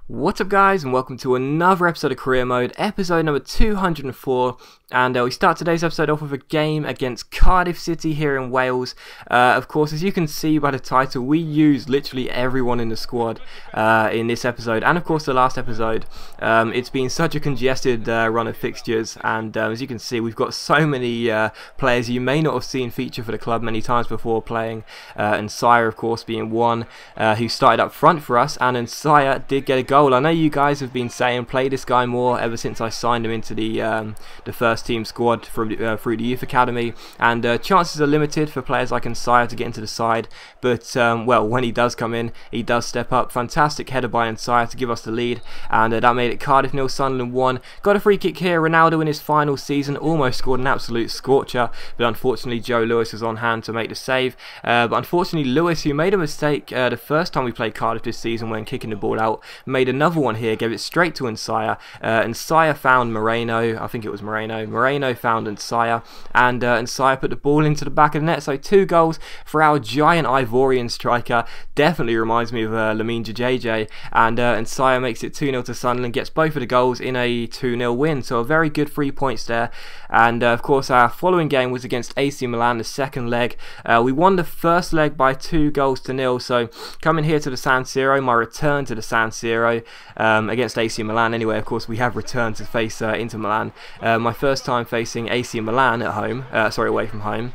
What's up guys, and welcome to another episode of Career Mode, episode number 204, and we start today's episode off with a game against Cardiff City here in Wales. Of course, as you can see by the title, we use literally everyone in the squad in this episode, and of course the last episode. It's been such a congested run of fixtures, and as you can see, we've got so many players you may not have seen feature for the club many times before playing, and Sire of course being one who started up front for us, and Sire did get a goal. I know you guys have been saying play this guy more ever since I signed him into the first team squad through the youth academy, and chances are limited for players like Nsire to get into the side, but well, when he does come in, he does step up. Fantastic header by Nsire to give us the lead, and that made it Cardiff 0, Sunderland 1. Got a free kick here. Ronaldo in his final season almost scored an absolute scorcher, but unfortunately Joe Lewis was on hand to make the save. But unfortunately Lewis, who made a mistake the first time we played Cardiff this season when kicking the ball out, made another one here, gave it straight to Nsire. Nsire found Moreno, I think it was Moreno found Nsire, and Nsire put the ball into the back of the net. So 2 goals for our giant Ivorian striker. Definitely reminds me of Lamine JJ, and Nsire makes it 2-0 to Sunderland, gets both of the goals in a 2-0 win, so a very good 3 points there. And of course our following game was against AC Milan, the second leg. We won the first leg by 2-0, so coming here to the San Siro, my return to the San Siro against AC Milan. Anyway, of course we have returned to face Inter Milan. My first time facing AC Milan at home, away from home,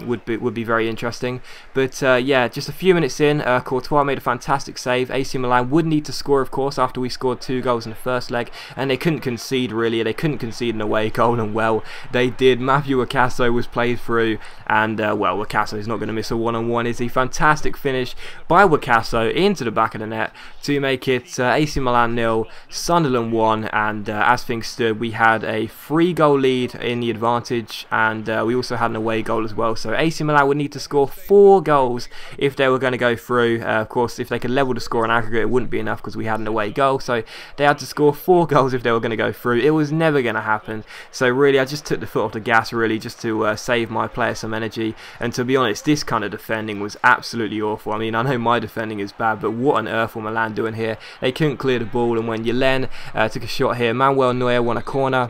would be very interesting. But yeah, just a few minutes in, Courtois made a fantastic save. AC Milan would need to score, of course, after we scored 2 goals in the first leg, and they couldn't concede really. They couldn't concede an away goal, and well, they did. Matthew Wakaso was played through, and well, Wakaso is not going to miss a one-on-one, is he? Fantastic finish by Wakaso into the back of the net to make it AC Milan 0, Sunderland 1, and as things stood, we had a 3-goal lead in the advantage, and we also had an away goal as well. So AC Milan would need to score 4 goals if they were going to go through. Of course, if they could level the score in aggregate, it wouldn't be enough because we had an away goal, so they had to score 4 goals if they were going to go through. It was never going to happen, so really I just took the foot off the gas, really, just to save my player some energy. And to be honest, this kind of defending was absolutely awful. I mean, I know my defending is bad, but what on earth were Milan doing here? They couldn't clear the ball, and when Yelen took a shot here, Manuel Neuer won a corner,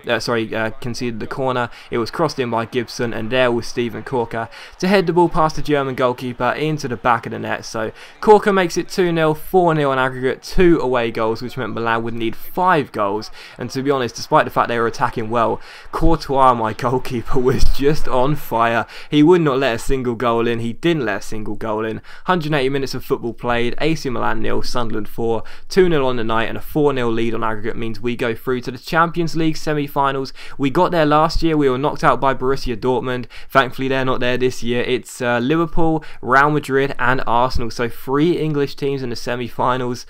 conceded the corner. It was crossed in by Gibson, and there was Steven Corker to head the ball past the German goalkeeper into the back of the net. So Corker makes it 2-0, 4-0 in aggregate, 2 away goals, which meant Milan would need 5 goals. And to be honest, despite the fact they were attacking well, Courtois, my goalkeeper, was just on fire. He would not let a single goal in. He didn't let a single goal in. 180 minutes of football played, AC Milan 0, Sunderland 4, 2-0 on the night, and a 4-0 lead on aggregate means we go through to the Champions League semi-finals. We got there last year. We were knocked out by Borussia Dortmund. Thankfully they're not there this year. It's Liverpool, Real Madrid and Arsenal, so 3 English teams in the semi-finals,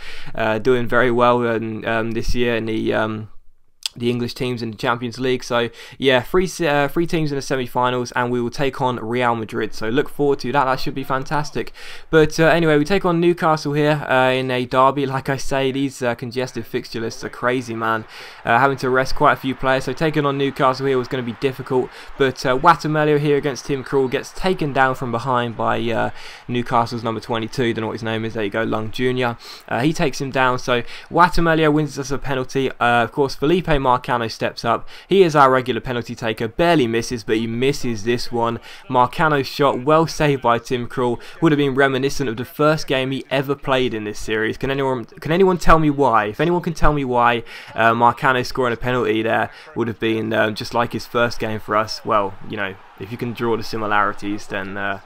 doing very well this year in the English teams in the Champions League. So yeah, 3 teams in the semi-finals, and we will take on Real Madrid, so look forward to that. That should be fantastic. But anyway, we take on Newcastle here in a derby. Like I say, these congested fixture lists are crazy, man. Having to rest quite a few players, so taking on Newcastle here was going to be difficult. But Watamelio here against Tim Krul gets taken down from behind by Newcastle's number 22, don't know what his name is, there you go, Lung Jr. He takes him down, so Watamelio wins us a penalty. Of course, Felipe Marcano steps up. He is our regular penalty taker, barely misses, but he misses this one. Marcano's shot, well saved by Tim Krul, would have been reminiscent of the first game he ever played in this series. Can anyone tell me why? If anyone can tell me why Marcano scoring a penalty there would have been just like his first game for us, well, you know, if you can draw the similarities, then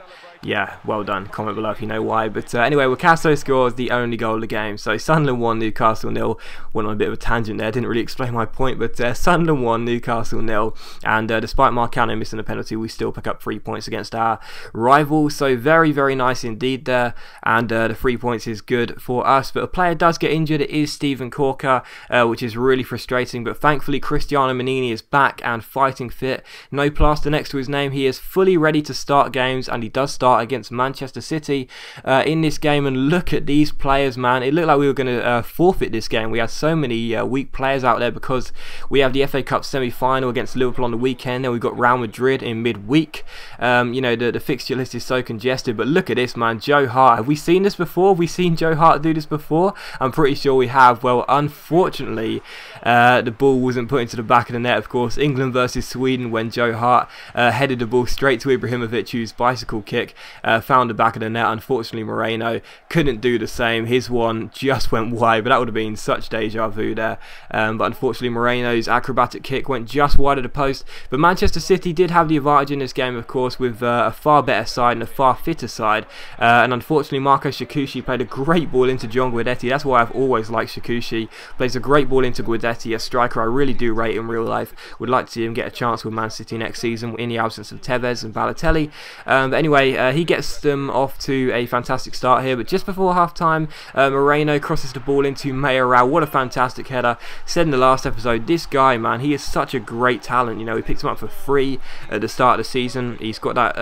yeah, well done. Comment below if you know why. But anyway, Wakaso scores the only goal of the game. So Sunderland 1, Newcastle 0. Went on a bit of a tangent there, didn't really explain my point. But Sunderland 1, Newcastle 0. And despite Marcano missing a penalty, we still pick up 3 points against our rivals. So very, very nice indeed there. And the 3 points is good for us. But a player does get injured. It is Steven Corker, which is really frustrating. But thankfully, Cristiano Manini is back and fighting fit. No plaster next to his name. He is fully ready to start games, and he does start Hart against Manchester City in this game, and look at these players, man. It looked like we were going to forfeit this game. We had so many weak players out there because we have the FA Cup semi-final against Liverpool on the weekend, and we've got Real Madrid in midweek. You know, the fixture list is so congested, but look at this, man. Joe Hart, have we seen this before? Have we seen Joe Hart do this before? I'm pretty sure we have. Well, unfortunately, the ball wasn't put into the back of the net, of course. England versus Sweden, when Joe Hart headed the ball straight to Ibrahimovic, whose bicycle kick found the back of the net. Unfortunately, Moreno couldn't do the same. His one just went wide, but that would have been such deja vu there. But unfortunately, Moreno's acrobatic kick went just wide of the post. But Manchester City did have the advantage in this game, of course, with a far better side and a far fitter side. And unfortunately, Marco Shikushi played a great ball into John Guidetti. That's why I've always liked Shikushi. Plays a great ball into Guidetti, a striker I really do rate in real life. Would like to see him get a chance with Man City next season in the absence of Tevez and Balotelli. But anyway, he gets them off to a fantastic start here. But just before half-time, Moreno crosses the ball into Mayoral. What a fantastic header. Said in the last episode, this guy, man, he is such a great talent. You know, we picked him up for free at the start of the season. He's got that,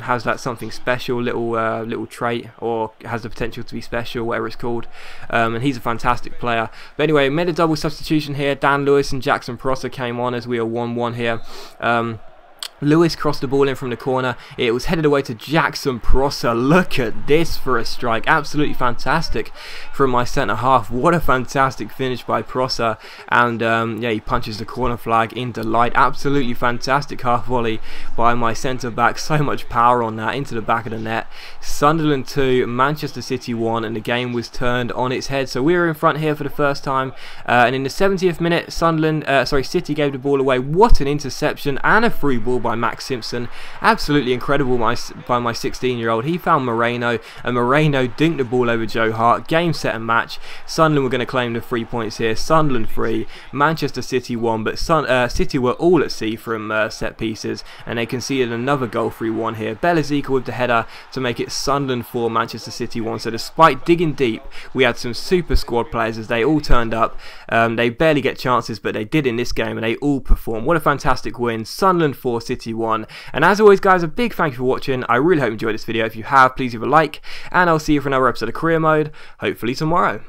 has that something special, little trait, or has the potential to be special, whatever it's called. And he's a fantastic player. But anyway, made a double substitution here. Dan Lewis and Jackson Prosser came on as we are 1-1 here. Lewis crossed the ball in from the corner. It was headed away to Jackson Prosser. Look at this for a strike. Absolutely fantastic from my centre-half. What a fantastic finish by Prosser. And yeah, he punches the corner flag in delight. Absolutely fantastic half volley by my centre-back. So much power on that into the back of the net. Sunderland 2, Manchester City 1, and the game was turned on its head. So we were in front here for the first time. And in the 70th minute, City gave the ball away. What an interception and a free ball by Max Simpson. Absolutely incredible by my 16-year-old. He found Moreno, and Moreno dinked the ball over Joe Hart. Game, set and match. Sunderland were going to claim the 3 points here. Sunderland 3, Manchester City 1, but City were all at sea from set pieces, and they conceded another goal, 3-1 here. Belazika with the header to make it Sunderland 4, Manchester City 1. So despite digging deep, we had some super squad players as they all turned up. They barely get chances, but they did in this game, and they all performed. What a fantastic win. Sunderland 4, City 1. And as always, guys, a big thank you for watching. I really hope you enjoyed this video. If you have, please leave a like, and I'll see you for another episode of Career Mode, hopefully tomorrow.